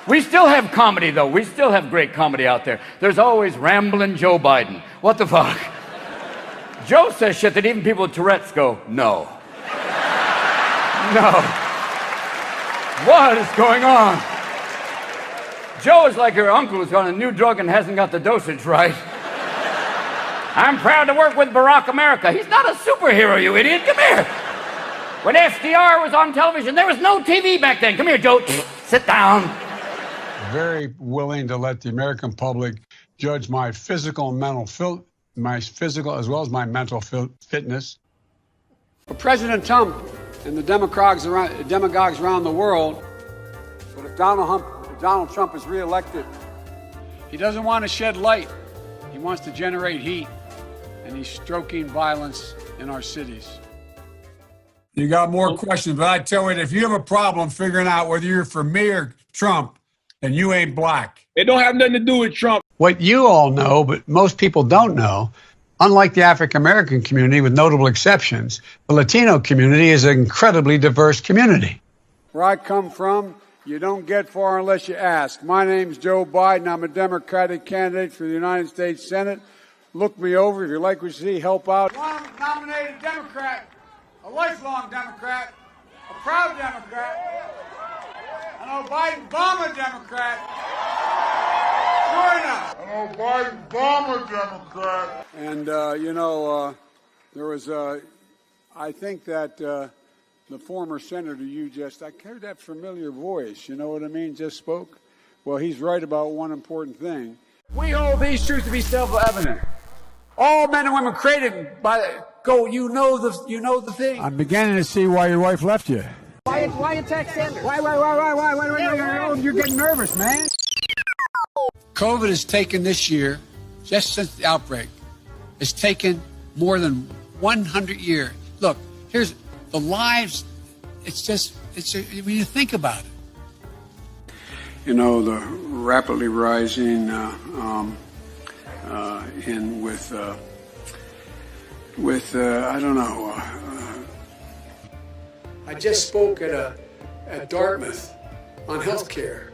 We still have comedy, though. We still have great comedy out there. There's always rambling Joe Biden. What the fuck? Joe says shit that even people with Tourette's go, no. No. What is going on? Joe is like her uncle who's on a new drug and hasn't got the dosage right. I'm proud to work with Barack America. He's not a superhero, you idiot. Come here. When FDR was on television, there was no TV back then. Come here, Joe. Sit down. Very willing to let the American public judge my physical and mental my physical as well as my mental fitness. For President Trump and the demagogues around the world, but if Donald Trump is reelected, he doesn't want to shed light. He wants to generate heat, and he's stoking violence in our cities. You got more questions, but I tell you, if you have a problem figuring out whether you're for me or Trump, then you ain't black. It don't have nothing to do with Trump. What you all know, but most people don't know, unlike the African-American community, with notable exceptions, the Latino community is an incredibly diverse community. Where I come from, you don't get far unless you ask. My name's Joe Biden. I'm a Democratic candidate for the United States Senate. Look me over. If you like what you see, help out. One nominated Democrat, a lifelong Democrat, a proud Democrat, an Obama Democrat. Join us. An Obama Democrat. And, there was, I think that the former senator I heard that familiar voice, you know what I mean, just spoke. Well, he's right about one important thing. We hold these truths to be self-evident. All men and women created by you know the thing. I'm beginning to see why your wife left you. Why attack Sanders? Why, you're getting nervous, man. COVID has taken this year, just since the outbreak, it's taken more than 100 years. Look, here's the lives, when you think about it. You know, the rapidly rising I just spoke at Dartmouth on healthcare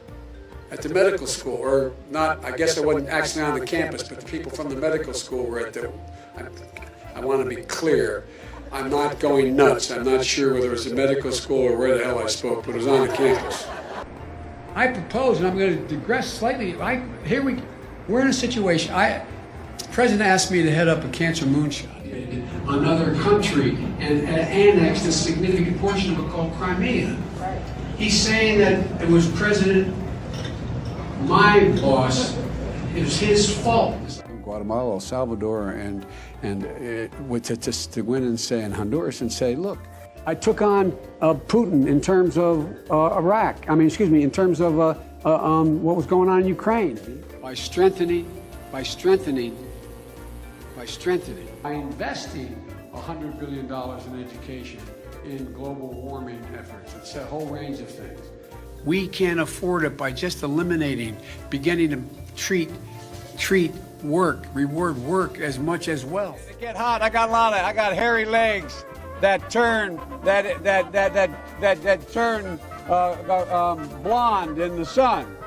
at the medical school, or not, I guess I wasn't actually on the campus, but the people from the medical school were at I want to be clear, I'm not going nuts. I'm not sure whether it was a medical school or where the hell I spoke, but it was on the campus. I propose, and I'm going to digress slightly, we're in a situation, the president asked me to head up a cancer moonshot. Another country and annexed a significant portion of it called Crimea. Right. He's saying that it was my boss, it was his fault. Guatemala, El Salvador, and to go in and say in Honduras and say, look, I took on Putin in terms of in terms of what was going on in Ukraine. By strengthening, by investing $100 billion in education, in global warming efforts. It's a whole range of things. We can't afford it by just beginning to treat reward work as much as wealth. It get hot. I got hairy legs that turn blonde in the sun,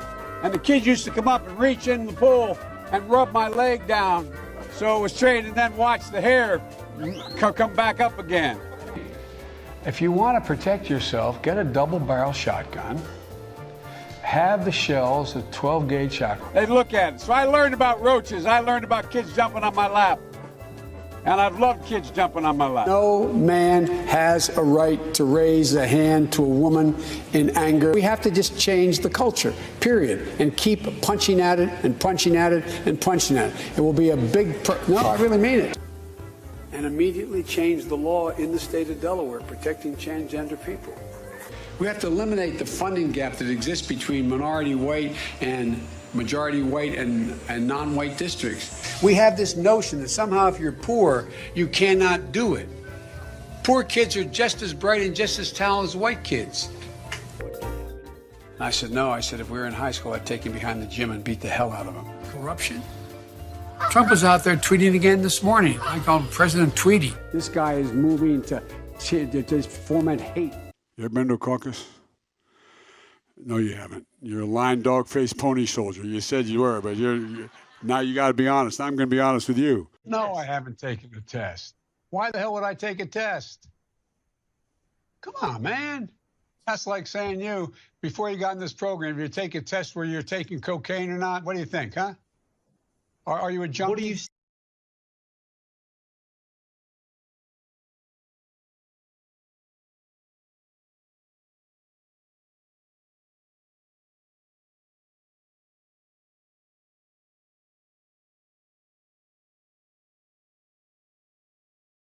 and the kids used to come up and reach in the pool and rub my leg down, so it was straight, and then watch the hair come back up again. If you want to protect yourself, get a double-barrel shotgun. Have the shells, a 12-gauge shotgun. They look at it. So I learned about roaches. I learned about kids jumping on my lap. And I've loved kids jumping on my lap. No man has a right to raise a hand to a woman in anger. We have to just change the culture, period, and keep punching at it and punching at it and punching at it. It will be a big, no, I really mean it. And immediately change the law in the state of Delaware protecting transgender people. We have to eliminate the funding gap that exists between minority white and majority white and non-white districts. We have this notion that somehow if you're poor, you cannot do it. Poor kids are just as bright and just as talented as white kids. And I said, no. I said, if we were in high school, I'd take him behind the gym and beat the hell out of him. Corruption? Trump was out there tweeting again this morning. I call him President Tweety. This guy is moving to foment hate. You ever been to a caucus? No, you haven't. You're a lying dog-faced pony soldier. You said you were, but now you got to be honest. I'm going to be honest with you. No, I haven't taken a test. Why the hell would I take a test? Come on, man. That's like saying you, before you got in this program, if you take a test where you're taking cocaine or not, what do you think, huh? Are you a junkie? What do you